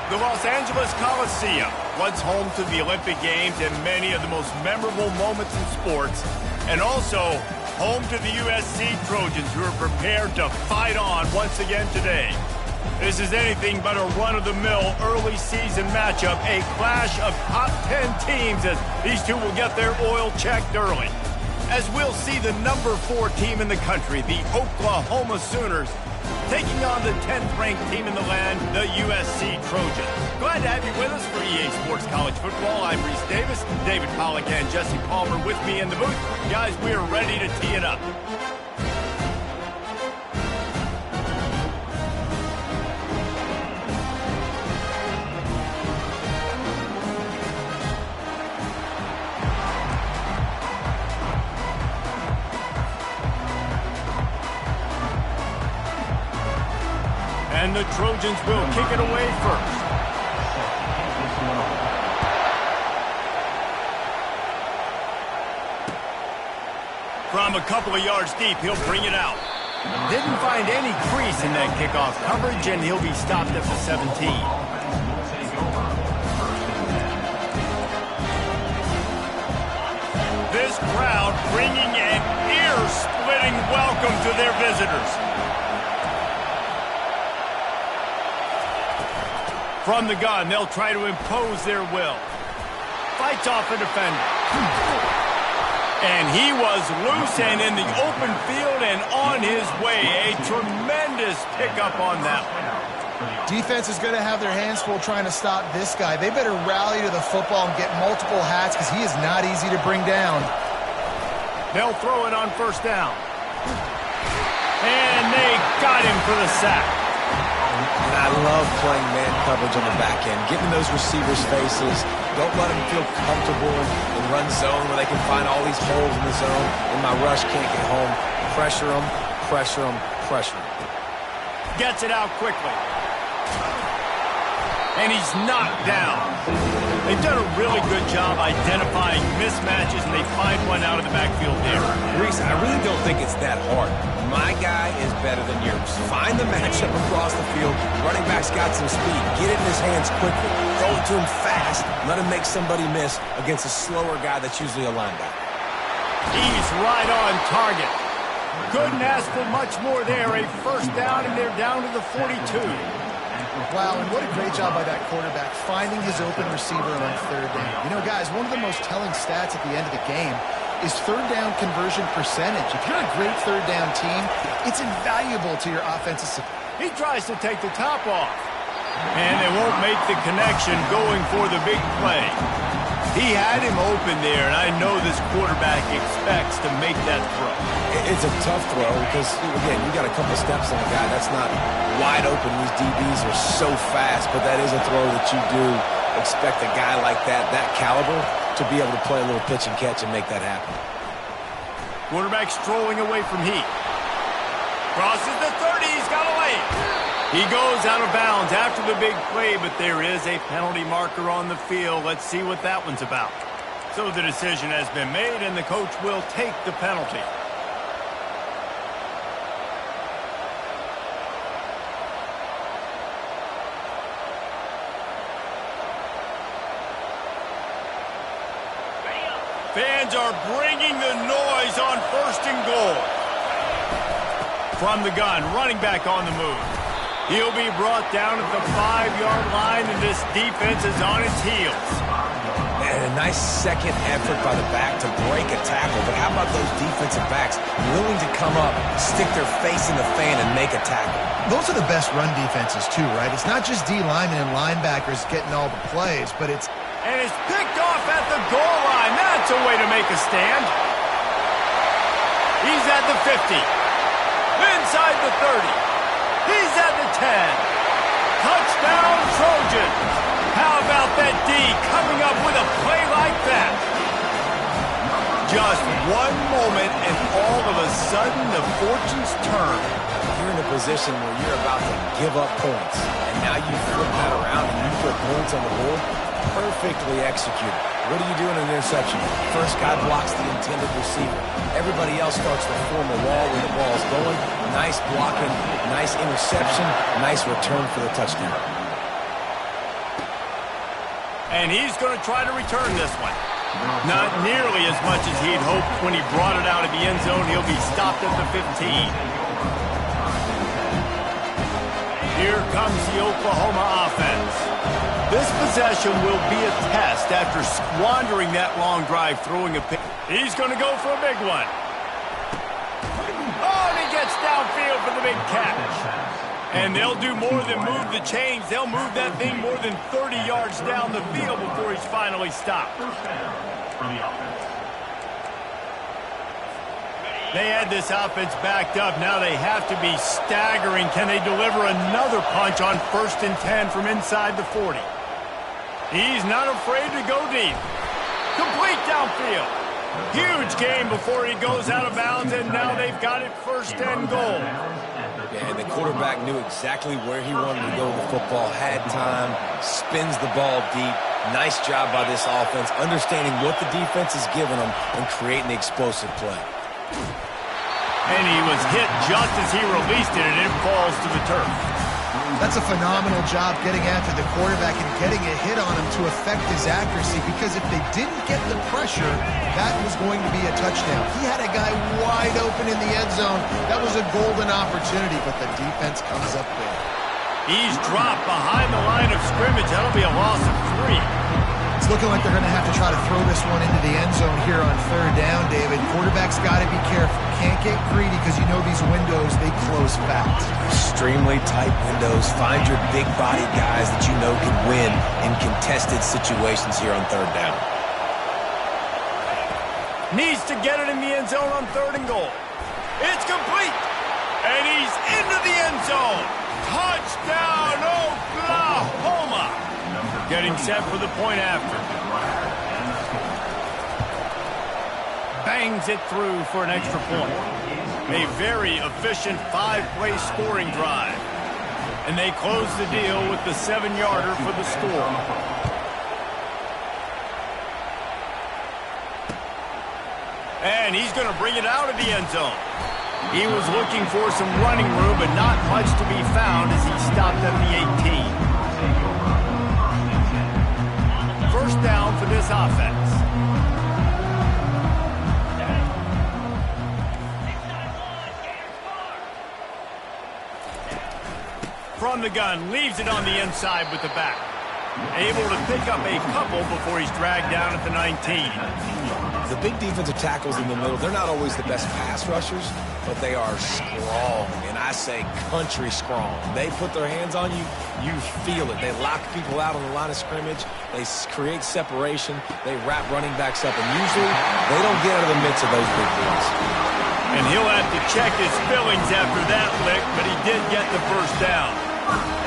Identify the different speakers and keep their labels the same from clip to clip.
Speaker 1: The Los Angeles Coliseum, once home to the Olympic Games and many of the most memorable moments in sports, and also home to the USC Trojans, who are prepared to fight on once again today. This is anything but a run-of-the-mill early season matchup, a clash of top 10 teams as these two will get their oil checked early. As we'll see the number 4 team in the country, the Oklahoma Sooners, taking on the 10th-ranked team in the land, the USC Trojans. Glad to have you with us for EA Sports College Football. I'm Reese Davis, David Pollack and Jesse Palmer with me in the booth. Guys, we are ready to tee it up. And the Trojans will kick it away first. From a couple of yards deep, he'll bring it out. Didn't find any crease in that kickoff coverage, and he'll be stopped at the 17. This crowd bringing an ear-splitting welcome to their visitors. From the gun, they'll try to impose their will. Fights off a defender. And he was loose and in the open field and on his way. A tremendous pickup on that one.
Speaker 2: Defense is going to have their hands full trying to stop this guy. They better rally to the football and get multiple hats because he is not easy to bring down.
Speaker 1: They'll throw it on first down. And they got him for the sack.
Speaker 3: And I love playing man coverage on the back end, getting those receivers' faces. Don't let them feel comfortable in run zone where they can find all these holes in the zone and my rush can't get home. Pressure them, pressure them, pressure them.
Speaker 1: Gets it out quickly. And he's knocked down. They've done a really good job identifying mismatches, and they find one out of the backfield there.
Speaker 3: Reese, I really don't think it's that hard. My guy is better than yours. Find the matchup across the field. Running back's got some speed. Get it in his hands quickly. Throw it to him fast. Let him make somebody miss against a slower guy that's usually a linebacker.
Speaker 1: He's right on target. Couldn't ask for much more there. A first down, and they're down to the 42.
Speaker 2: Wow, and what a great job by that quarterback, finding his open receiver on third down. You know, guys, one of the most telling stats at the end of the game is third down conversion percentage. If you're a great third down team, it's invaluable to your offensive support.
Speaker 1: He tries to take the top off. And they won't make the connection going for the big play. He had him open there, and I know this quarterback expects to make that throw.
Speaker 3: It's a tough throw because, again, you got a couple steps on a guy. That's not wide open. These DBs are so fast, but that is a throw that you do expect a guy like that caliber, to be able to play a little pitch and catch and make that happen.
Speaker 1: Quarterback strolling away from heat. Crosses the 30. He's got a lane. He goes out of bounds after the big play, but there is a penalty marker on the field. Let's see what that one's about. So the decision has been made, and the coach will take the penalty. Fans are bringing the noise on 1st and goal. From the gun, running back on the move. He'll be brought down at the 5-yard line, and this defense is on its heels.
Speaker 3: And a nice second effort by the back to break a tackle. But how about those defensive backs willing to come up, stick their face in the fan, and make a tackle?
Speaker 2: Those are the best run defenses, too, right? It's not just D linemen and linebackers getting all the plays, but it's...
Speaker 1: And it's picked off at the goal line. That's a way to make a stand. He's at the 50. Inside the 30. He's at the 10. Touchdown, Trojans. How about that D coming up with a play like that? Just one moment, and all of a sudden, the fortunes turn.
Speaker 3: You're in a position where you're about to give up points, and now you flip that around and you put points on the board. Perfectly executed. What do you do in an interception? First guy blocks the intended receiver. Everybody else starts to form a wall where the ball is going. Nice blocking, nice interception, nice return for the touchdown.
Speaker 1: And he's going to try to return this one. Not nearly as much as he'd hoped when he brought it out of the end zone. He'll be stopped at the 15. Here comes the Oklahoma offense. This possession will be a test after squandering that long drive throwing a pick. He's going to go for a big one. Oh, and he gets downfield for the big catch. And they'll do more than move the chains. They'll move that thing more than 30 yards down the field before he's finally stopped. They had this offense backed up. Now they have to be staggering. Can they deliver another punch on 1st and 10 from inside the 40? He's not afraid to go deep. Complete downfield. Huge gain before he goes out of bounds, and now they've got it 1st and goal.
Speaker 3: Yeah, and the quarterback knew exactly where he wanted to go with the football, had time, spins the ball deep. Nice job by this offense, understanding what the defense is giving them and creating the explosive play.
Speaker 1: And he was hit just as he released it, and it falls to the turf.
Speaker 2: That's a phenomenal job getting after the quarterback and getting a hit on him to affect his accuracy, because if they didn't get the pressure, that was going to be a touchdown. He had a guy wide open in the end zone. That was a golden opportunity, but the defense comes up big.
Speaker 1: He's dropped behind the line of scrimmage. That'll be a loss of 3.
Speaker 2: It's looking like they're going to have to try to throw this one into the end zone here on 3rd down, David. Quarterback's got to be careful. Can't get greedy, because you know these windows, they close fast.
Speaker 3: Extremely tight windows. Find your big body guys that you know can win in contested situations here on 3rd down.
Speaker 1: Needs to get it in the end zone on 3rd and goal. It's complete. And he's into the end zone. Touchdown, Oklahoma. Getting set for the point after. Bangs it through for an extra point. A very efficient 5-play scoring drive. And they close the deal with the 7-yarder for the score. And he's going to bring it out of the end zone. He was looking for some running room, but not much to be found as he stopped at the 18. 1st down for this offense. From the gun, leaves it on the inside with the back. Able to pick up a couple before he's dragged down at the 19.
Speaker 3: The big defensive tackles in the middle, they're not always the best pass rushers, but they are strong, and I say country strong. They put their hands on you, you feel it. They lock people out on the line of scrimmage. They create separation. They wrap running backs up, and usually they don't get out of the midst of those big boys.
Speaker 1: And he'll have to check his fillings after that lick, but he did get the 1st down.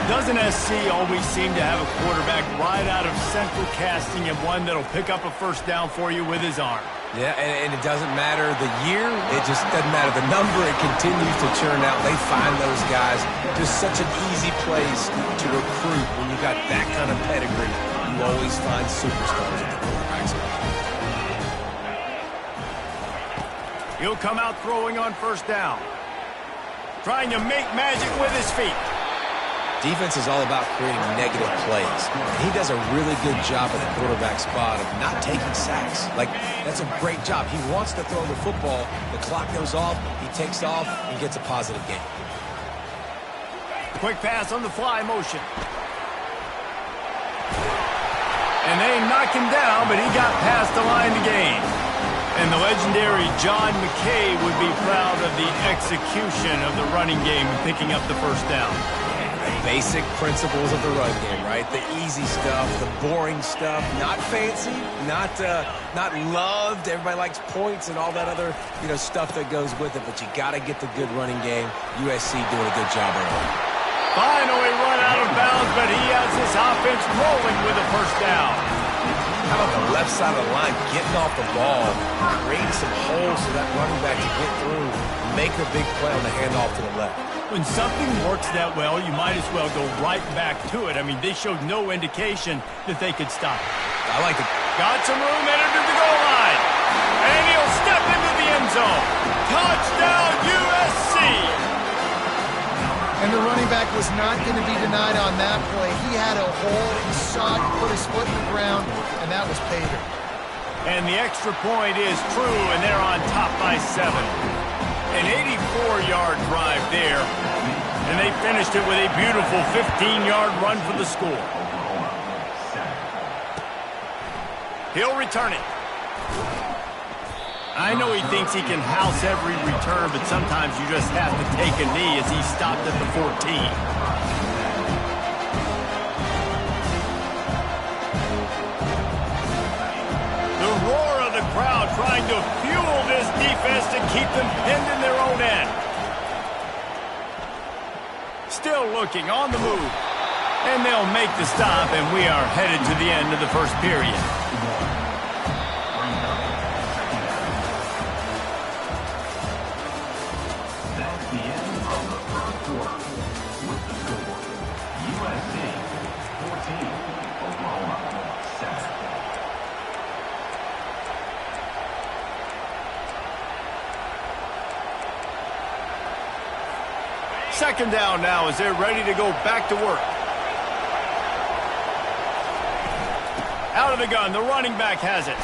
Speaker 1: Doesn't SC always seem to have a quarterback right out of central casting and one that'll pick up a 1st down for you with his arm?
Speaker 3: Yeah, and it doesn't matter the year. It just doesn't matter the number. It continues to churn out. They find those guys. Just such an easy place to recruit when you got that kind of pedigree. You always find superstars at the quarterback spot.
Speaker 1: He'll come out throwing on first down. Trying to make magic with his feet.
Speaker 3: Defense is all about creating negative plays. And he does a really good job at the quarterback spot of not taking sacks. Like, that's a great job. He wants to throw the football. The clock goes off. He takes off. He gets a positive gain.
Speaker 1: Quick pass on the fly motion. And they knock him down, but he got past the line to gain. And the legendary John McKay would be proud of the execution of the running game and picking up the first down.
Speaker 3: Basic principles of the run game, right? The easy stuff, the boring stuff, not fancy, not loved. Everybody likes points and all that other, stuff that goes with it. But you got to get the good running game. USC doing a good job early.
Speaker 1: Finally run out of bounds, but he has his offense rolling with a first down.
Speaker 3: How about the left side of the line getting off the ball, creating some holes so that running back can get through, make a big play on the handoff to the left.
Speaker 1: When something works that well, you might as well go right back to it. I mean, they showed no indication that they could stop it.
Speaker 3: I like it.
Speaker 1: Got some room, entered to the goal line. And he'll step into the end zone. Touchdown, USC!
Speaker 2: And the running back was not going to be denied on that play. He had a hole, he saw it, put his foot in the ground, and that was pay dirt.
Speaker 1: And the extra point is true, and they're on top by 7. An 84-yard drive there, and they finished it with a beautiful 15-yard run for the score. He'll return it. I know he thinks he can house every return, but sometimes you just have to take a knee as he stopped at the 14. The roar of the crowd trying to fuel this defense to keep them pinned in their own end. Still looking on the move. And they'll make the stop, and we are headed to the end of the first period. Second down now as they're ready to go back to work. Out of the gun, the running back has it.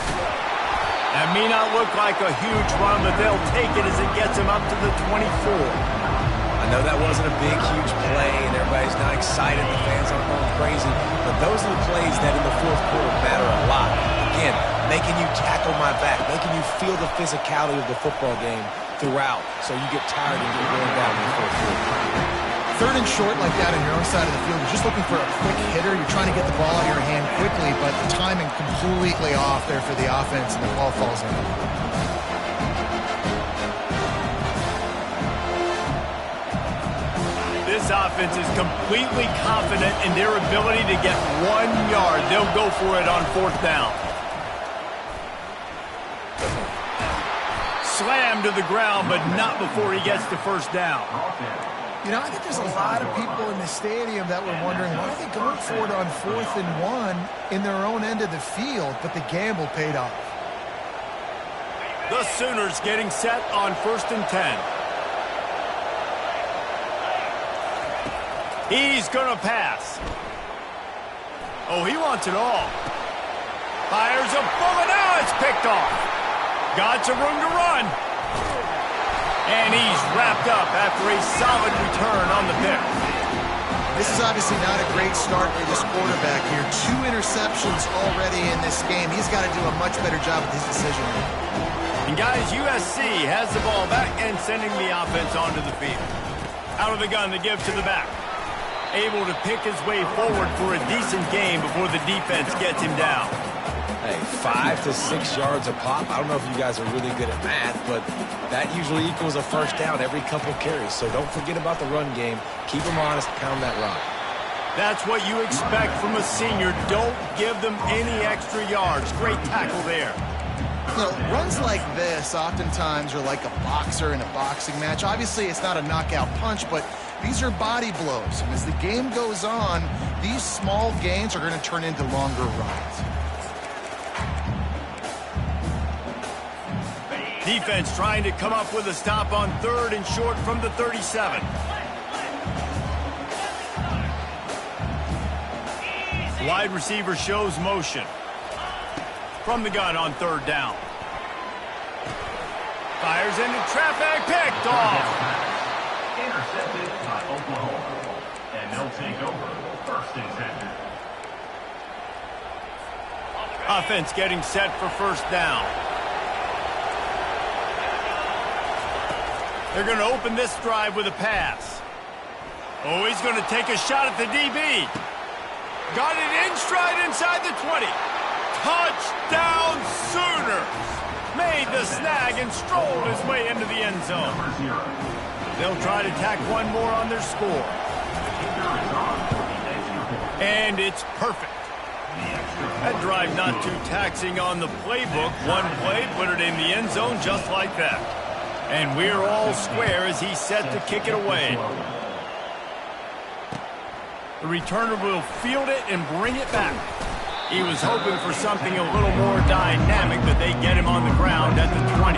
Speaker 1: That may not look like a huge run, but they'll take it as it gets him up to the 24.
Speaker 3: I know that wasn't a big, huge play, and everybody's not excited. The fans aren't going crazy. But those are the plays that in the fourth quarter matter a lot. Again, making you tackle my back, making you feel the physicality of the football game throughout, so you get tired and get worn down in the fourth quarter.
Speaker 2: Third and short like that on your own side of the field, you're just looking for a quick hitter. You're trying to get the ball out of your hand quickly, but the timing completely off there for the offense, and the ball falls in.
Speaker 1: This offense is completely confident in their ability to get 1 yard. They'll go for it on fourth down. Slammed to the ground, but not before he gets the first down.
Speaker 2: I think there's a lot of people in the stadium that were wondering, why are they going for it on 4th and 1 in their own end of the field? But the gamble paid off.
Speaker 1: The Sooners getting set on 1st and 10. He's going to pass. Oh, he wants it all. Fires a bullet. Now it's picked off. Got some room to run. And he's wrapped up after a solid return on the pick.
Speaker 2: This is obviously not a great start for this quarterback here. 2 interceptions already in this game. He's got to do a much better job with his decision.
Speaker 1: And guys, USC has the ball back and sending the offense onto the field. Out of the gun, the give to the back. Able to pick his way forward for a decent game before the defense gets him down.
Speaker 3: Hey, 5 to 6 yards a pop. I don't know if you guys are really good at math, but that usually equals a first down every couple carries. So don't forget about the run game. Keep them honest, pound that rock.
Speaker 1: That's what you expect from a senior. Don't give them any extra yards. Great tackle there.
Speaker 2: Runs like this oftentimes are like a boxer in a boxing match. Obviously, it's not a knockout punch, but these are body blows. And as the game goes on, these small gains are going to turn into longer runs.
Speaker 1: Defense trying to come up with a stop on 3rd and short from the 37. Wide receiver shows motion. From the gun on 3rd down. Fires into traffic, picked off.
Speaker 4: Intercepted by Oklahoma. And they'll take over 1st and 10.
Speaker 1: Offense getting set for 1st down. They're going to open this drive with a pass. Oh, he's going to take a shot at the DB. Got it in stride inside the 20. Touchdown Sooners! Made the snag and strolled his way into the end zone. They'll try to tack one more on their score. And it's perfect. That drive not too taxing on the playbook. One play, put it in the end zone just like that. And we're all square as he's set to kick it away. The returner will field it and bring it back. He was hoping for something a little more dynamic, but they get him on the ground at the 20.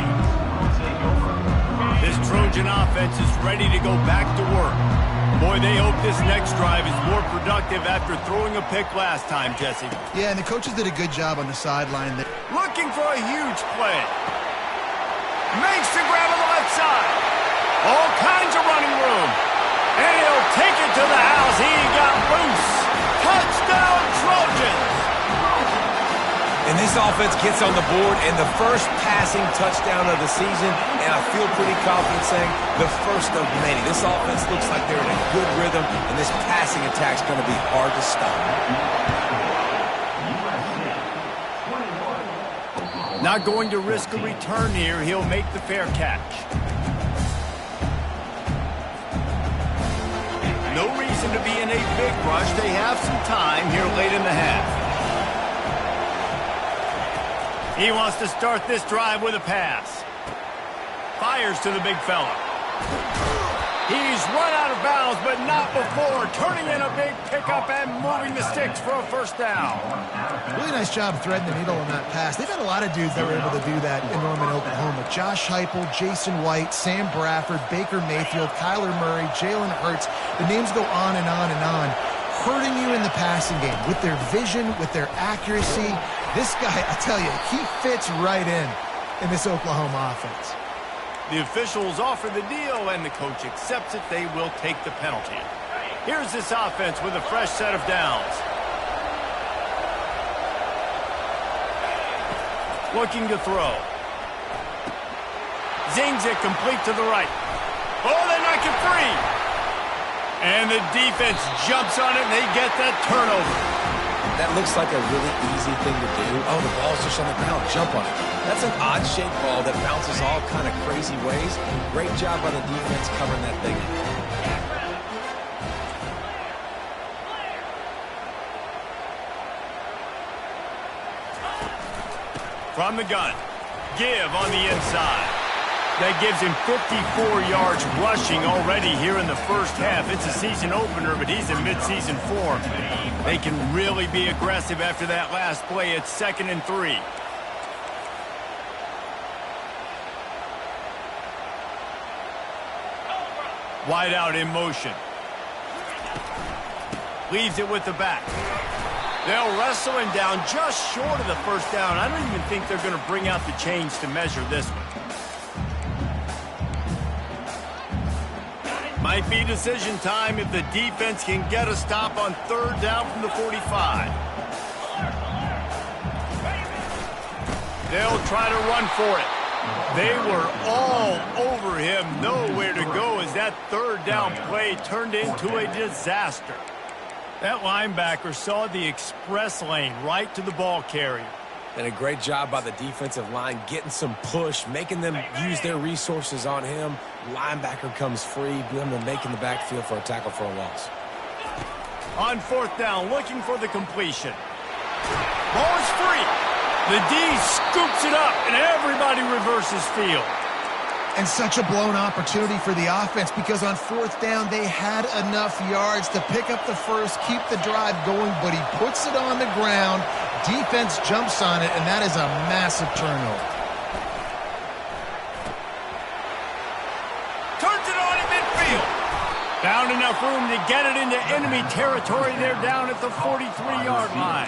Speaker 1: This Trojan offense is ready to go back to work. Boy, they hope this next drive is more productive after throwing a pick last time, Jesse.
Speaker 2: Yeah, and the coaches did a good job on the sideline.
Speaker 1: Looking for a huge play. Makes the grab on the left side. All kinds of running room. And he'll take it to the house. He got loose. Touchdown, Trojans.
Speaker 3: And this offense gets on the board and the first passing touchdown of the season, and I feel pretty confident saying the first of many. This offense looks like they're in a good rhythm, and this passing attack's going to be hard to stop.
Speaker 1: Not going to risk a return here. He'll make the fair catch. No reason to be in a big rush. They have some time here late in the half. He wants to start this drive with a pass. Fires to the big fella. He's run out of bounds, but not before turning in a big pickup and moving the sticks for a 1st down.
Speaker 2: Really nice job threading the needle on that pass. They've had a lot of dudes that were able to do that in Norman, Oklahoma. Josh Heupel, Jason White, Sam Bradford, Baker Mayfield, Kyler Murray, Jalen Hurts. The names go on and on and on. Hurting you in the passing game with their vision, with their accuracy. This guy, I tell you, he fits right in this Oklahoma offense.
Speaker 1: The officials offer the deal, and the coach accepts it. They will take the penalty. Here's this offense with a fresh set of downs. Looking to throw. Zings it complete to the right. Oh, they knock it free. And the defense jumps on it, and they get that turnover.
Speaker 3: That looks like a really easy thing to do. Oh, the ball's just on the ground. Jump on it. That's an odd-shaped ball that bounces all kind of crazy ways. Great job by the defense covering that thing.
Speaker 1: From the gun. Give on the inside. That gives him 54 yards rushing already here in the 1st half. It's a season opener, but he's in mid-season form. They can really be aggressive after that last play. It's 2nd and 3. Wide out in motion. Leaves it with the back. They'll wrestle him down just short of the 1st down. I don't even think they're going to bring out the chains to measure this one. Might be decision time if the defense can get a stop on 3rd down from the 45. They'll try to run for it. They were all over him. Nowhere to go as that 3rd down play turned into a disaster. That linebacker saw the express lane right to the ball carrier.
Speaker 3: And a great job by the defensive line getting some push, making them use their resources on him. Linebacker comes free, them making the backfield for a tackle for a loss.
Speaker 1: On 4th down, looking for the completion. Ball is free. The D scoops it up, and everybody reverses field.
Speaker 2: And such a blown opportunity for the offense because on 4th down, they had enough yards to pick up the first, keep the drive going, but he puts it on the ground. Defense jumps on it, and that is a massive turnover.
Speaker 1: Found enough room to get it into enemy territory. They're down at the 43-yard line.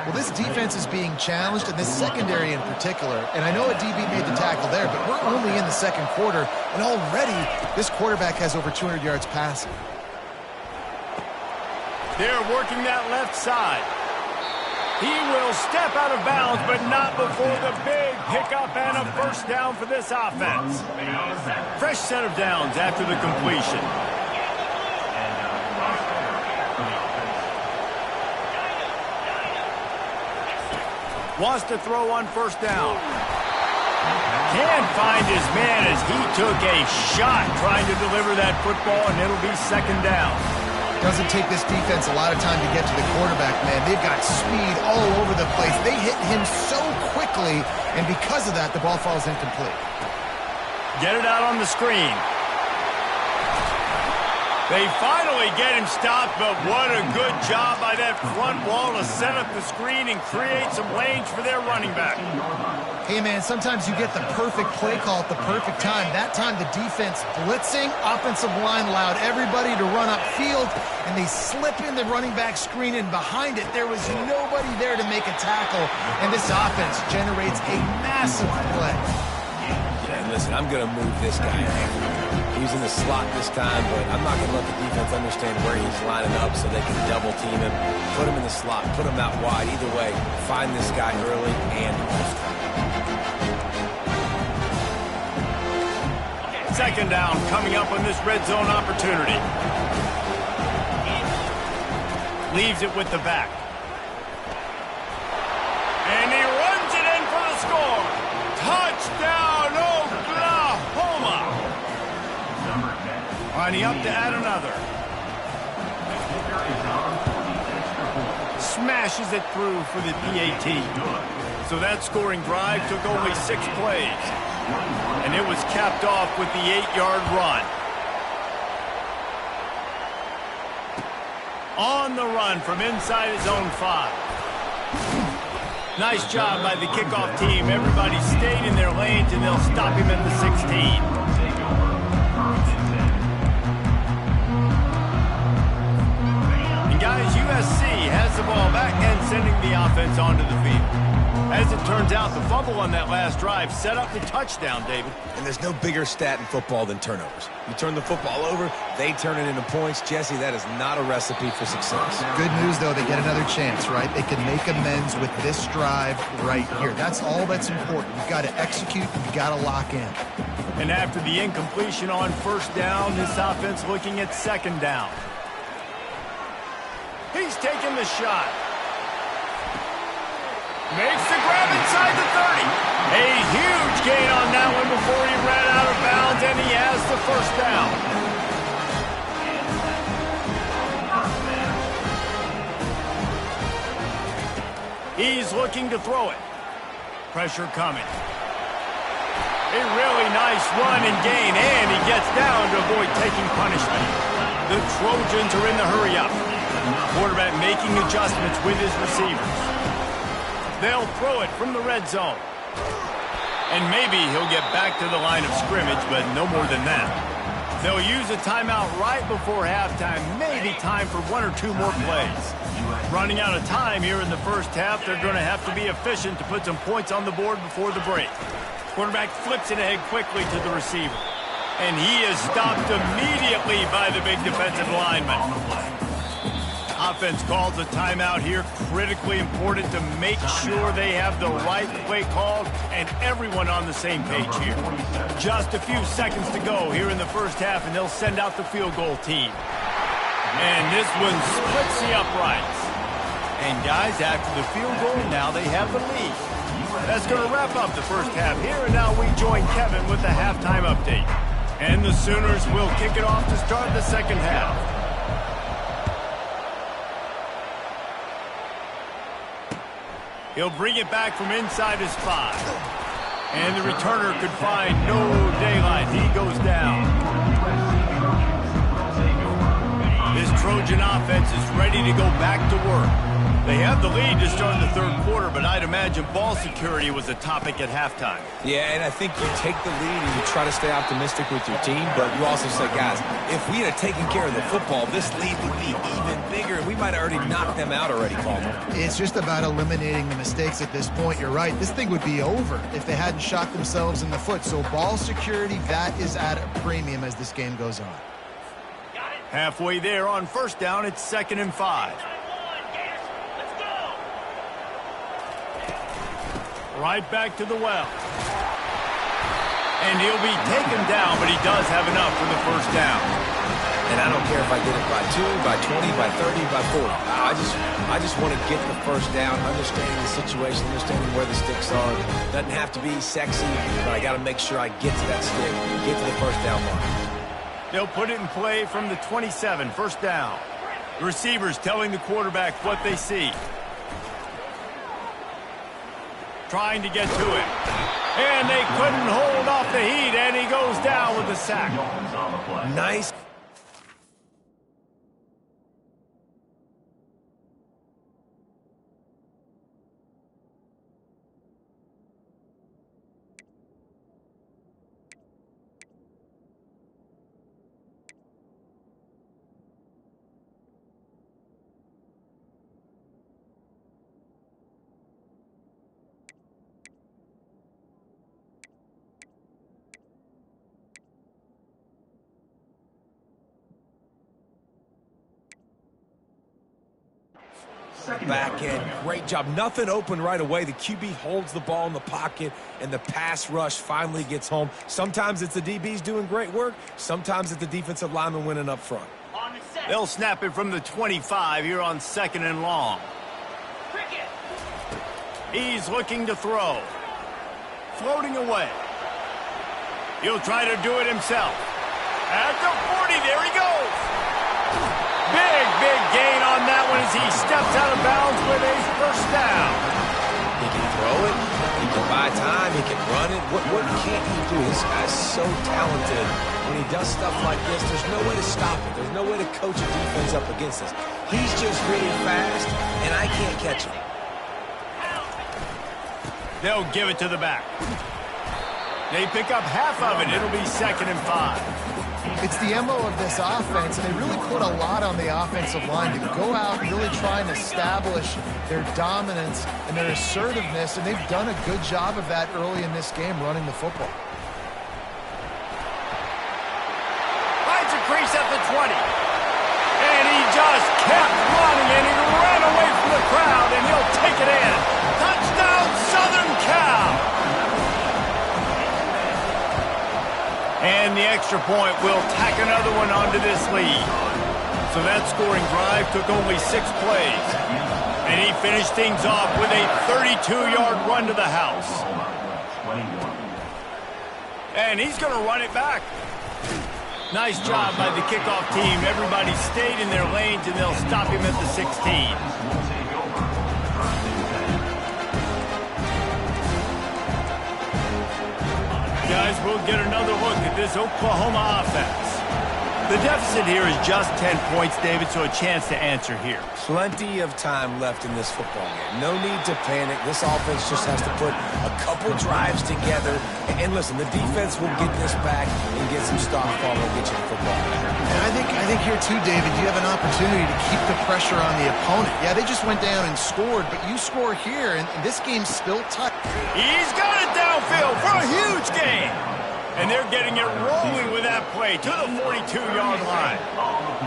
Speaker 2: Well, this defense is being challenged, and this secondary in particular. And I know a DB made the tackle there, but we're only in the second quarter, and already this quarterback has over 200 yards passing.
Speaker 1: They're working that left side. He will step out of bounds, but not before the big pickup and a first down for this offense. Fresh set of downs after the completion. Wants to throw on first down. Can't find his man as he took a shot trying to deliver that football, and it'll be second down.
Speaker 2: Doesn't take this defense a lot of time to get to the quarterback, man. They've got speed all over the place. They hit him so quickly, and because of that, the ball falls incomplete.
Speaker 1: Get it out on the screen. They finally get him stopped, but what a good job by that front wall to set up the screen and create some lanes for their running back.
Speaker 2: Hey, man, sometimes you get the perfect play call at the perfect time. That time the defense blitzing, offensive line allowed everybody to run upfield, and they slip in the running back screen, and behind it there was nobody there to make a tackle, and this offense generates a massive play.
Speaker 3: And listen, I'm going to move this guy in. He's in the slot this time, but I'm not going to let the defense understand where he's lining up so they can double team him, put him in the slot, put him out wide. Either way, find this guy early and often.
Speaker 1: Second down coming up on this red zone opportunity. Leaves it with the back. And he runs it in for the score. Touchdown, Oklahoma. Lining up to add another. Smashes it through for the PAT. So that scoring drive took only 6 plays. And it was capped off with the 8-yard run. On the run from inside his own 5. Nice job by the kickoff team. Everybody stayed in their lanes, and they'll stop him at the 16. Guys, USC has the ball back and sending the offense onto the field. As it turns out, the fumble on that last drive set up the touchdown, David.
Speaker 3: And there's no bigger stat in football than turnovers. You turn the football over, they turn it into points. Jesse, that is not a recipe for success.
Speaker 2: Good news, though, they get another chance, right? They can make amends with this drive right here. That's all that's important. You've got to execute, you've got to lock in.
Speaker 1: And after the incompletion on first down, this offense looking at second down. He's taking the shot. Makes the grab inside the 30. A huge gain on that one before he ran out of bounds, and he has the first down. He's looking to throw it. Pressure coming. A really nice run and gain, and he gets down to avoid taking punishment. The Trojans are in the hurry-up. Quarterback making adjustments with his receivers. They'll throw it from the red zone. And maybe he'll get back to the line of scrimmage, but no more than that. They'll use a timeout right before halftime. Maybe time for 1 or 2 more plays. Running out of time here in the first half, they're going to have to be efficient to put some points on the board before the break. Quarterback flips it ahead quickly to the receiver. And he is stopped immediately by the big defensive lineman. Offense calls a timeout here. Critically important to make sure they have the right play called and everyone on the same page here. Just a few seconds to go here in the first half, and they'll send out the field goal team. And this one splits the uprights. And guys, after the field goal, now they have the lead. That's going to wrap up the first half here, and now we join Kevin with the halftime update. And the Sooners will kick it off to start the second half. He'll bring it back from inside his 5. And the returner could find no daylight. He goes down. This Trojan offense is ready to go back to work. They have the lead to start the third quarter, but I'd imagine ball security was a topic at halftime.
Speaker 3: Yeah, and I think you take the lead and you try to stay optimistic with your team, but you also say, guys, if we had taken care of the football, this lead would be even bigger, and we might have already knocked them out already, Palmer.
Speaker 2: It's just about eliminating the mistakes at this point. You're right. This thing would be over if they hadn't shot themselves in the foot. So ball security, that is at a premium as this game goes on.
Speaker 1: Halfway there on first down, it's 2nd and 5. Right back to the well. And he'll be taken down, but he does have enough for the first down.
Speaker 3: And I don't care if I get it by 2, by 20, by 30, by 40. I just want to get the first down, understanding the situation, understanding where the sticks are. Doesn't have to be sexy, but I got to make sure I get to that stick, get to the first down mark.
Speaker 1: They'll put it in play from the 27, first down. The receivers telling the quarterback what they see. Trying to get to it. And they couldn't hold off the heat, and he goes down with a sack.
Speaker 3: Nice. Back end, great job. Nothing open right away. The QB holds the ball in the pocket, and the pass rush finally gets home. Sometimes it's the DBs doing great work. Sometimes it's the defensive lineman winning up front.
Speaker 1: They'll snap it from the 25 here on 2nd and long. He's looking to throw. Floating away. He'll try to do it himself. At the 40, there he goes. Big gain on that one as he steps out of bounds with a first down.
Speaker 3: He can throw it, he can buy time, he can run it. What can't he do? This guy's so talented. When he does stuff like this, there's no way to stop it. There's no way to coach a defense up against this. He's just really fast, and I can't catch him.
Speaker 1: They'll give it to the back. They pick up half of it. It'll be 2nd and 5.
Speaker 2: It's the MO of this offense, and they really put a lot on the offensive line to go out and really try and establish their dominance and their assertiveness, and they've done a good job of that early in this game running the football.
Speaker 1: Finds a crease at the 20. And he just kept running, and he ran away from the crowd, and he'll take it in. Touchdown, Southern Cal! And the extra point will tack another one onto this lead. So that scoring drive took only 6 plays. And he finished things off with a 32-yard run to the house. And he's going to run it back. Nice job by the kickoff team. Everybody stayed in their lanes, and they'll stop him at the 16. Guys, we'll get another look at this Oklahoma offense. The deficit here is just 10 points, David, so a chance to answer here.
Speaker 3: Plenty of time left in this football game. No need to panic. This offense just has to put a couple drives together. And listen, the defense will get this back and get some stop form and get you the football back.
Speaker 2: And I think here too, David, you have an opportunity to keep the pressure on the opponent. Yeah, they just went down and scored, but you score here, and this game's still tight.
Speaker 1: He's got it downfield for a huge gain. And they're getting it rolling with that play to the 42-yard line.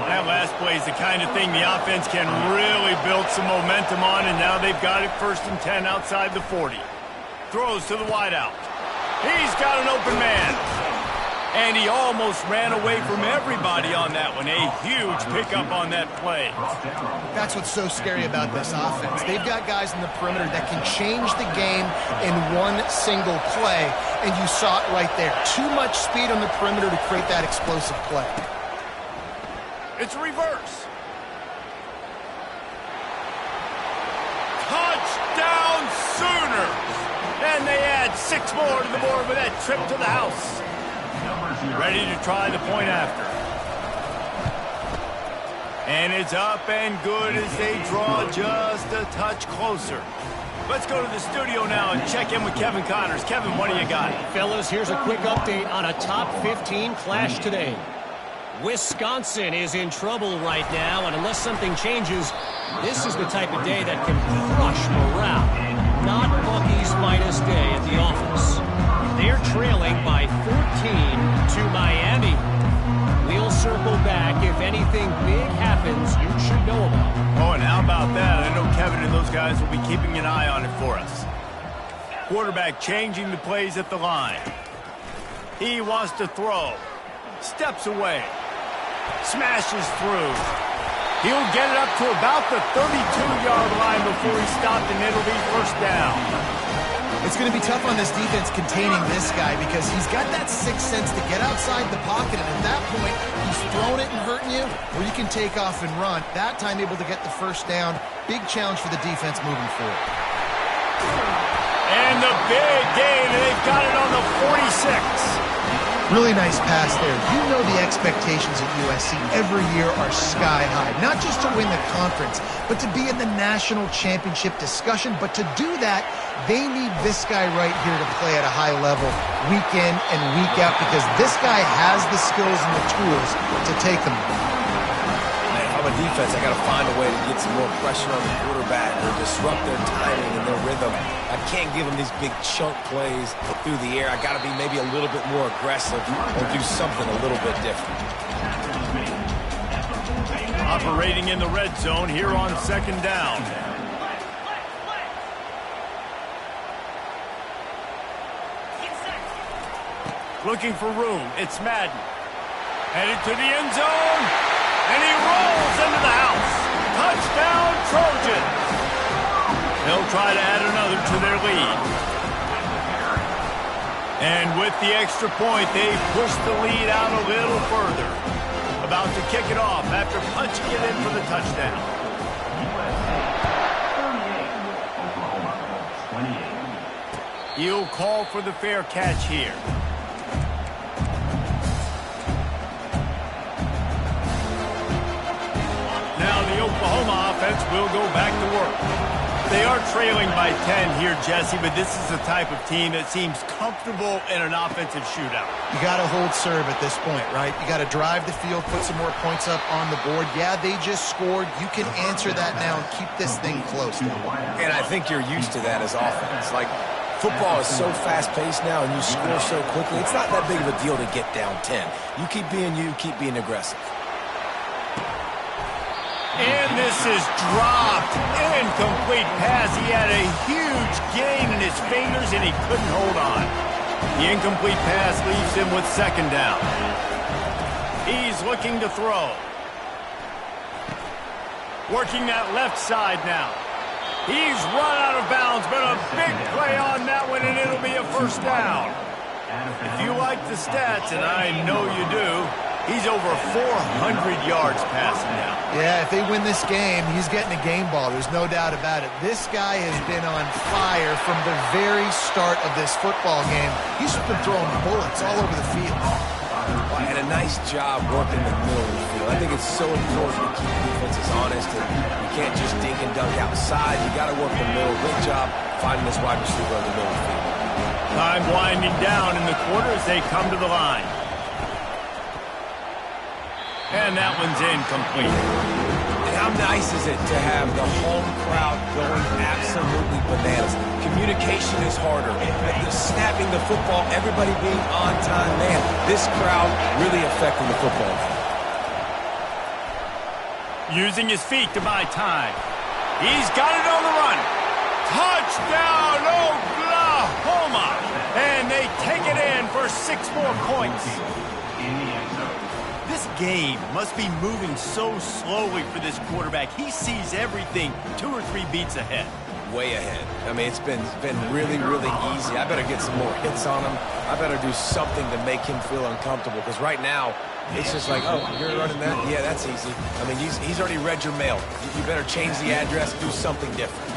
Speaker 1: That last play is the kind of thing the offense can really build some momentum on, and now they've got it 1st and 10 outside the 40. Throws to the wideout. He's got an open man. And he almost ran away from everybody on that one. A huge pickup on that play.
Speaker 2: That's what's so scary about this offense. They've got guys in the perimeter that can change the game in one single play, and you saw it right there. Too much speed on the perimeter to create that explosive play.
Speaker 1: It's a reverse. Touchdown Sooners! And they add 6 more to the board with that trip to the house. Ready to try the point after. And it's up and good as they draw just a touch closer. Let's go to the studio now and check in with Kevin Connors. Kevin, what do you got?
Speaker 5: Fellas, here's a quick update on a top 15 clash today. Wisconsin is in trouble right now, and unless something changes, this is the type of day that can crush morale. Not Bucky's finest day at the office. They're trailing by 14 to Miami. We'll circle back if anything big happens you should know about.
Speaker 1: Oh, and how about that? I know Kevin and those guys will be keeping an eye on it for us. Quarterback changing the plays at the line. He wants to throw. Steps away. Smashes through. He'll get it up to about the 32-yard line before he's stopped, and it'll be first down.
Speaker 2: It's going to be tough on this defense containing this guy because he's got that sixth sense to get outside the pocket, and at that point, he's throwing it and hurting you, or you can take off and run. That time able to get the first down. Big challenge for the defense moving forward.
Speaker 1: And the big gain, and they've got it on the 46.
Speaker 2: Really nice pass there. You know the expectations at USC every year are sky high. Not just to win the conference, but to be in the national championship discussion. But to do that, they need this guy right here to play at a high level week in and week out because this guy has the skills and the tools to take them.
Speaker 3: Man, if I'm a defense, I got to find a way to get some more pressure on the quarterback or disrupt their timing and their rhythm. I can't give them these big chunk plays through the air. I got to be maybe a little bit more aggressive or do something a little bit different.
Speaker 1: Operating in the red zone here on second down. Looking for room. It's Madden. Headed to the end zone. And he rolls into the house. Touchdown, Trojans. They'll try to add another to their lead. And with the extra point, they push the lead out a little further. About to kick it off after punching it in for the touchdown.
Speaker 4: 28.
Speaker 1: He'll call for the fair catch here. Now the Oklahoma offense will go back to work. They are trailing by 10 here, Jesse, but this is the type of team that seems comfortable in an offensive shootout.
Speaker 2: You got to hold serve at this point, right? You got to drive the field, put some more points up on the board. Yeah, they just scored. You can answer that now and keep this thing close.
Speaker 3: And I think you're used to that as offense. Like, football is so fast-paced now and you score so quickly, it's not that big of a deal to get down 10. You keep being aggressive.
Speaker 1: And this is dropped. Incomplete pass. He had a huge gain in his fingers, and he couldn't hold on. The incomplete pass leaves him with second down. He's looking to throw. Working that left side now. He's run out of bounds, but a big play on that one, and it'll be a first down. If you like the stats, and I know you do, he's over 400 yards passing now.
Speaker 2: Yeah, if they win this game, he's getting a game ball. There's no doubt about it. This guy has been on fire from the very start of this football game. He's just been throwing bullets all over the field.
Speaker 3: And a nice job working the middle of the field. I think it's so important to keep defenses honest. And you can't just dink and dunk outside. You got to work the middle. Good job finding this wide receiver in the middle of the field.
Speaker 1: Time winding down in the quarter as they come to the line. And that one's incomplete.
Speaker 3: And how nice is it to have the home crowd going absolutely bananas? Communication is harder. The snapping the football, everybody being on time. Man, this crowd really affecting the football game.
Speaker 1: Using his feet to buy time. He's got it on the run. Touchdown, Oklahoma! And they take it in for 6 more points. This game must be moving so slowly for this quarterback. He sees everything 2 or 3 beats ahead.
Speaker 3: Way ahead. I mean, it's been really, really easy. I better get some more hits on him. I better do something to make him feel uncomfortable because right now, it's just like, oh, you're running that? Yeah, that's easy. I mean, he's already read your mail. You better change the address, do something different.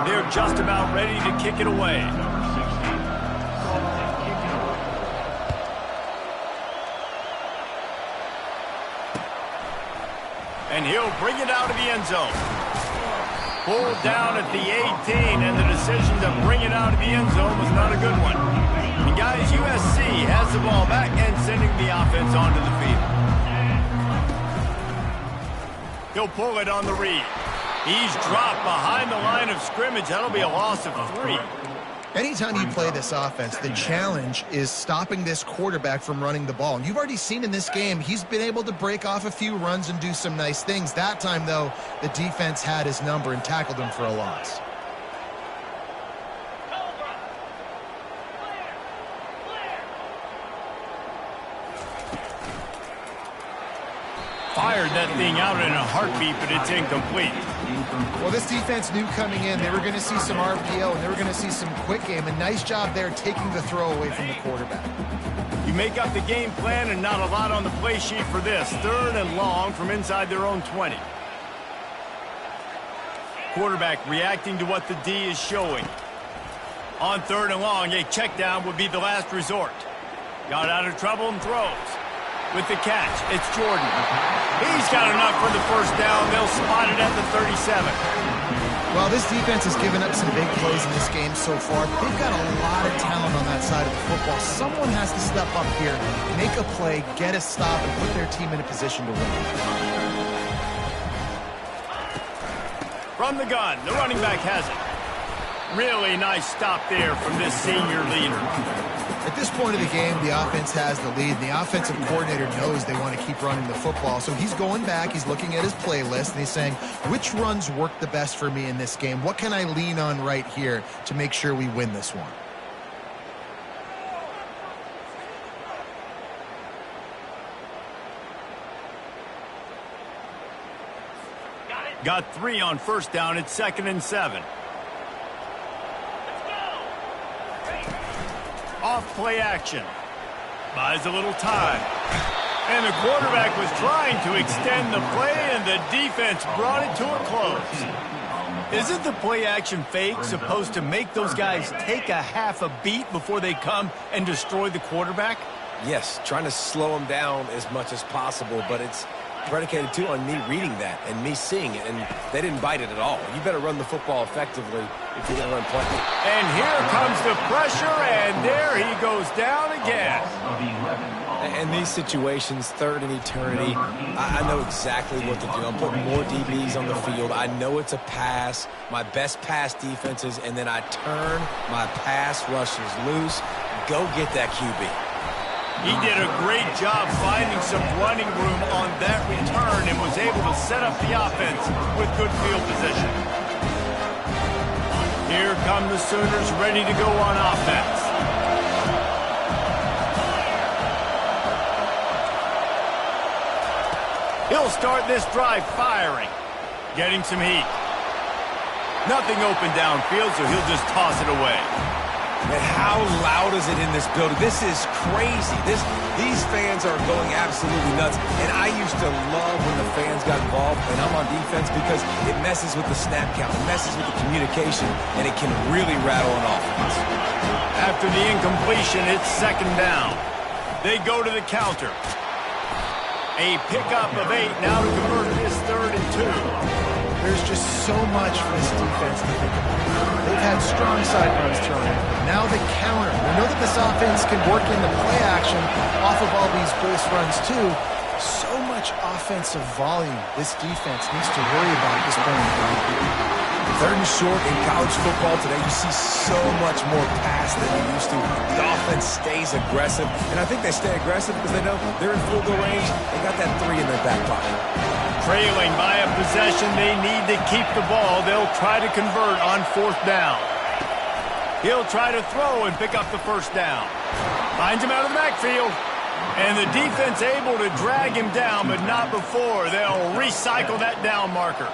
Speaker 1: They're just about ready to kick it away. And he'll bring it out of the end zone. Pulled down at the 18, and the decision to bring it out of the end zone was not a good one. And guys, USC has the ball back and sending the offense onto the field. He'll pull it on the read. He's dropped behind the line of scrimmage. That'll be a loss of 3.
Speaker 2: Anytime you play this offense, the challenge is stopping this quarterback from running the ball. And you've already seen in this game, he's been able to break off a few runs and do some nice things. That time, though, the defense had his number and tackled him for a loss.
Speaker 1: Fired that thing out in a heartbeat, but it's incomplete.
Speaker 2: Well, this defense knew coming in they were going to see some RPO and they were going to see some quick game. A nice job there taking the throw away from the quarterback.
Speaker 1: You make up the game plan and not a lot on the play sheet for this. 3rd and long from inside their own 20. Quarterback reacting to what the D is showing. On 3rd and long, a check down would be the last resort. Got out of trouble and throws. With the catch, it's Jordan. He's got enough for the first down. They'll spot it at the 37.
Speaker 2: Well, this defense has given up some big plays in this game so far. They've got a lot of talent on that side of the football. Someone has to step up here, make a play, get a stop, and put their team in a position to win.
Speaker 1: From the gun, the running back has it. Really nice stop there from this senior leader.
Speaker 2: At this point of the game, the offense has the lead. The offensive coordinator knows they want to keep running the football. So he's going back, he's looking at his playlist, and he's saying, which runs work the best for me in this game? What can I lean on right here to make sure we win this one?
Speaker 1: Got 3 on first down. It's 2nd and 7. Off play action. Buys a little time. And the quarterback was trying to extend the play, and the defense brought it to a close. Isn't the play action fake supposed to make those guys take a half a beat before they come and destroy the quarterback?
Speaker 3: Yes, trying to slow him down as much as possible, but it's predicated, too, on me reading that and me seeing it, and they didn't bite it at all. You better run the football effectively if you're going to run play.
Speaker 1: And here comes the pressure, and there he goes down again.
Speaker 3: In these situations, 3rd and eternity, I know exactly what to do. I'm putting more DBs on the field. I know it's a pass, my best pass defenses, and then I turn my pass rushers loose. Go get that QB.
Speaker 1: He did a great job finding some running room on that return and was able to set up the offense with good field position. Here come the Sooners ready to go on offense. He'll start this drive firing, getting some heat. Nothing open downfield, so he'll just toss it away.
Speaker 3: And how loud is it in this building? This is crazy. These fans are going absolutely nuts. And I used to love when the fans got involved, and I'm on defense because it messes with the snap count. It messes with the communication, and it can really rattle an offense.
Speaker 1: After the incompletion, it's 2nd down. They go to the counter. A pickup of 8 now to convert this 3rd and 2.
Speaker 2: There's just so much for this defense to think about. They've had strong side runs thrown in. Now the counter. We know that this offense can work in the play action off of all these base runs too. So much offensive volume this defense needs to worry about at this point in the game.
Speaker 3: 3rd and short in college football today, you see so much more pass than you used to. The offense stays aggressive, and I think they stay aggressive because they know they're in field goal range. They got that 3 in their back pocket.
Speaker 1: Trailing by a possession, they need to keep the ball. They'll try to convert on 4th down. He'll try to throw and pick up the first down. Finds him out of the backfield. And the defense able to drag him down, but not before. They'll recycle that down marker.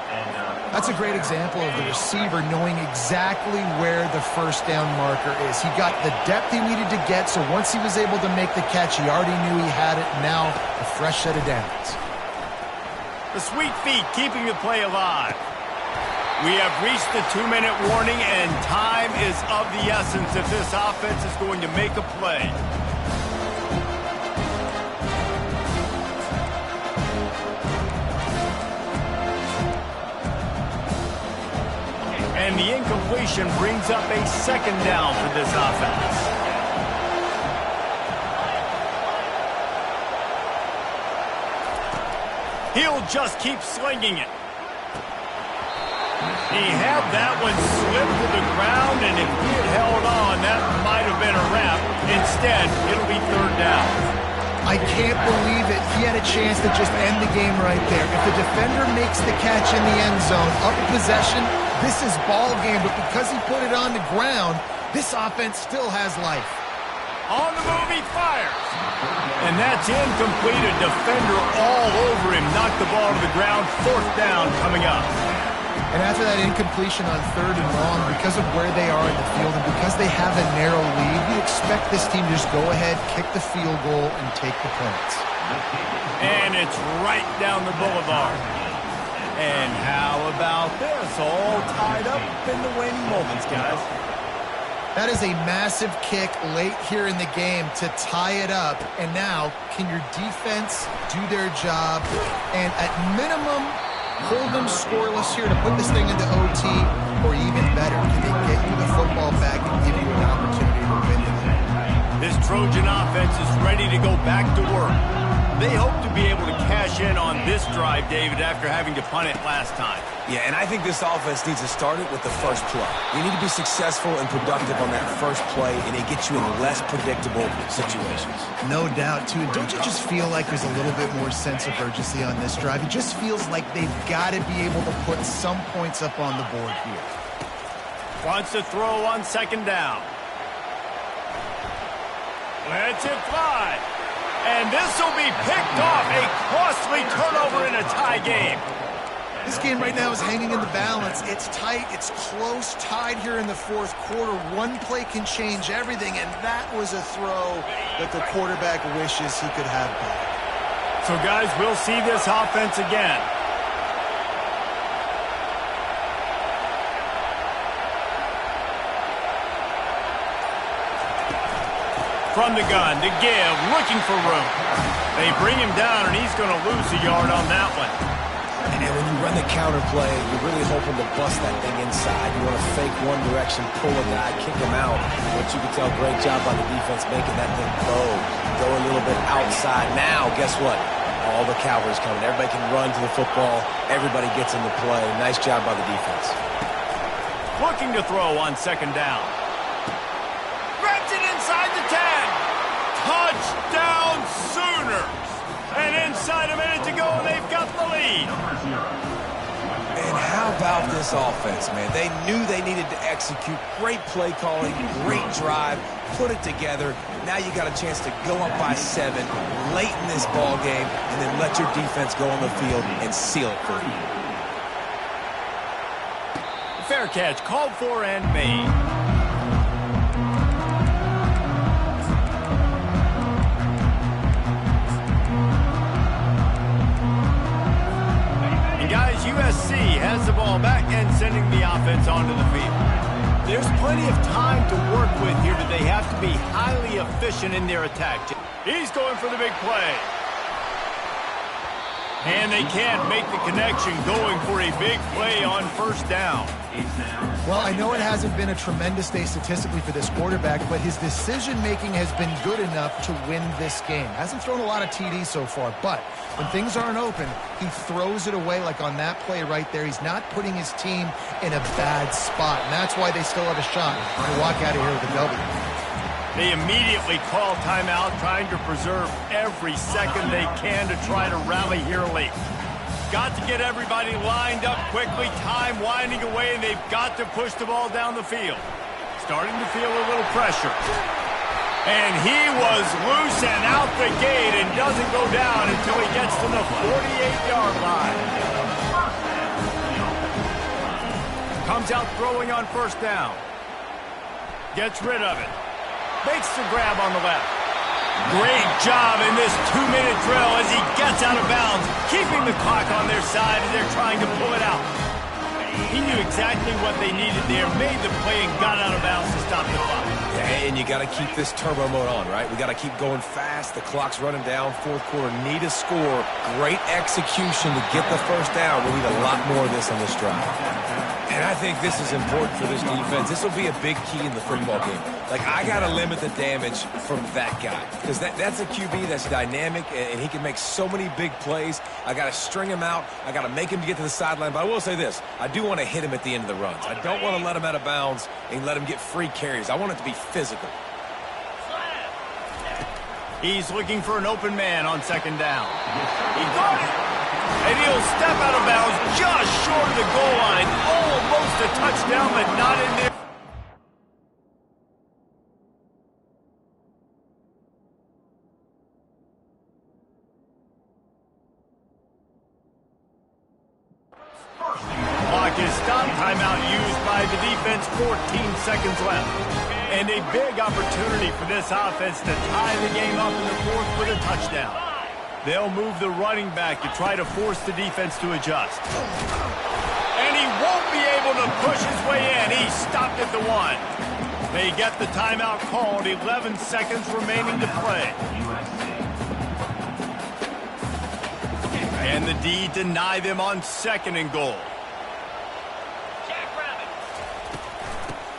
Speaker 2: That's a great example of the receiver knowing exactly where the first down marker is. He got the depth he needed to get, so once he was able to make the catch, he already knew he had it. Now, a fresh set of downs.
Speaker 1: The sweet feet keeping the play alive. We have reached the 2-minute warning, and time is of the essence if this offense is going to make a play. And the incompletion brings up a second down for this offense. He'll just keep slinging it. He had that one slip to the ground, and if he had held on, that might have been a wrap. Instead, it'll be third down.
Speaker 2: I can't believe it. He had a chance to just end the game right there. If the defender makes the catch in the end zone, up possession, this is ball game. But because he put it on the ground, this offense still has life.
Speaker 1: On the move, he fires. And that's incomplete. A defender all over him. Knocked the ball to the ground. Fourth down coming up.
Speaker 2: And after that incompletion on third and long, because of where they are in the field and because they have a narrow lead, you expect this team to just go ahead, kick the field goal, and take the points.
Speaker 1: And it's right down the boulevard. And how about this? All tied up in the waning moments, guys.
Speaker 2: That is a massive kick late here in the game to tie it up. And now, can your defense do their job? And at minimum, hold them scoreless here to put this thing into OT, or even better, can they get you the football back and give you an opportunity to win the game?
Speaker 1: This Trojan offense is ready to go back to work. They hope to be able to cash in on this drive, David, after having to punt it last time.
Speaker 3: Yeah, and I think this offense needs to start it with the first play. You need to be successful and productive on that first play, and it gets you in less predictable situations.
Speaker 2: No doubt, too. Don't you just feel like there's a little bit more sense of urgency on this drive? It just feels like they've got to be able to put some points up on the board here.
Speaker 1: Wants to throw on second down. Lets it fly. And this will be picked off. A costly turnover in a tie game.
Speaker 2: This game right now is hanging in the balance. It's tight. It's close. Tied here in the fourth quarter. One play can change everything, and that was a throw that the quarterback wishes he could have back.
Speaker 1: So, guys, we'll see this offense again. From the gun to give, looking for room. They bring him down, and he's going to lose a yard on that one.
Speaker 3: And when you run the counter play, you're really hoping to bust that thing inside. You want to fake one direction, pull a guy, kick him out. But you can tell, great job by the defense making that thing go a little bit outside. Now, guess what? All the cavalry's coming. Everybody can run to the football. Everybody gets into play. Nice job by the defense.
Speaker 1: Looking to throw on second down. Grabs it inside the 10. Touchdown Sooners. And inside a minute to go, they've got the lead.
Speaker 3: And how about this offense, man? They knew they needed to execute. Great play calling, great drive, put it together. Now you got a chance to go up by 7 late in this ball game and then let your defense go on the field and seal it for you.
Speaker 1: Fair catch, called for and made. USC has the ball back and sending the offense onto the field. There's plenty of time to work with here, but they have to be highly efficient in their attack. He's going for the big play. And they can't make the connection, going for a big play on first down.
Speaker 2: Well, I know it hasn't been a tremendous day statistically for this quarterback, but his decision-making has been good enough to win this game. Hasn't thrown a lot of TDs so far, but when things aren't open, he throws it away like on that play right there. He's not putting his team in a bad spot, and that's why they still have a shot to walk out of here with a W.
Speaker 1: They immediately call timeout, trying to preserve every second they can to try to rally here late. Got to get everybody lined up quickly, time winding away, and they've got to push the ball down the field. Starting to feel a little pressure. And he was loose and out the gate and doesn't go down until he gets to the 48-yard line. Comes out throwing on first down. Gets rid of it. Makes the grab on the left. Great job in this 2-minute drill as he gets out of bounds, keeping the clock on their side as they're trying to pull it out. He knew exactly what they needed there, made the play, and got out of bounds to stop the clock.
Speaker 3: Yeah, and you got to keep this turbo mode on, right? We got to keep going fast. The clock's running down. Fourth quarter, need a score. Great execution to get the first down. We need a lot more of this on this drive. And I think this is important for this defense. This will be a big key in the football game. Like, I got to limit the damage from that guy because that's a QB that's dynamic, and he can make so many big plays. I got to string him out. I got to make him get to the sideline. But I will say this. I do want to hit him at the end of the runs. I don't want to let him out of bounds and let him get free carries. I want it to be physical.
Speaker 1: He's looking for an open man on second down. He got it. And he'll step out of bounds just short of the goal line. Almost a touchdown, but not in there. Clock is stopped. Timeout used by the defense. 14 seconds left. And a big opportunity for this offense to tie the game up in the fourth with a touchdown. They'll move the running back to try to force the defense to adjust. And he won't be able to push his way in. He stopped at the 1. They get the timeout called. 11 seconds remaining to play. And the D deny them on 2nd and goal.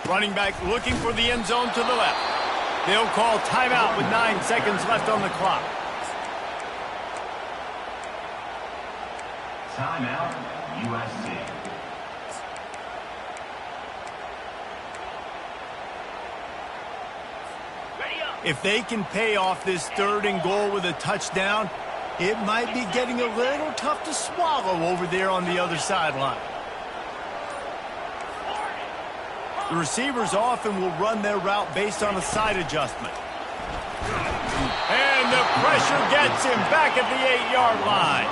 Speaker 1: Running back looking for the end zone to the left. They'll call timeout with 9 seconds left on the clock.
Speaker 4: Timeout, USC.
Speaker 1: If they can pay off this 3rd and goal with a touchdown, it might be getting a little tough to swallow over there on the other sideline. The receivers often will run their route based on a side adjustment. And the pressure gets him back at the 8-yard line.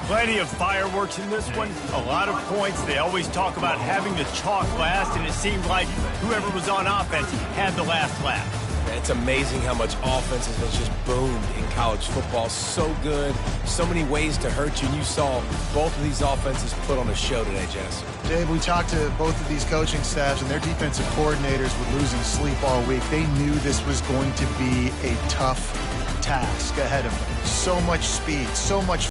Speaker 1: Plenty of fireworks in this one. A lot of points. They always talk about having the chalk last, and it seemed like whoever was on offense had the last laugh.
Speaker 3: It's amazing how much offense has just boomed in college football. So good. So many ways to hurt you. And you saw both of these offenses put on a show today, Jess.
Speaker 2: Dave, we talked to both of these coaching staffs, and their defensive coordinators were losing sleep all week. They knew this was going to be a tough task ahead of them. So much speed, so much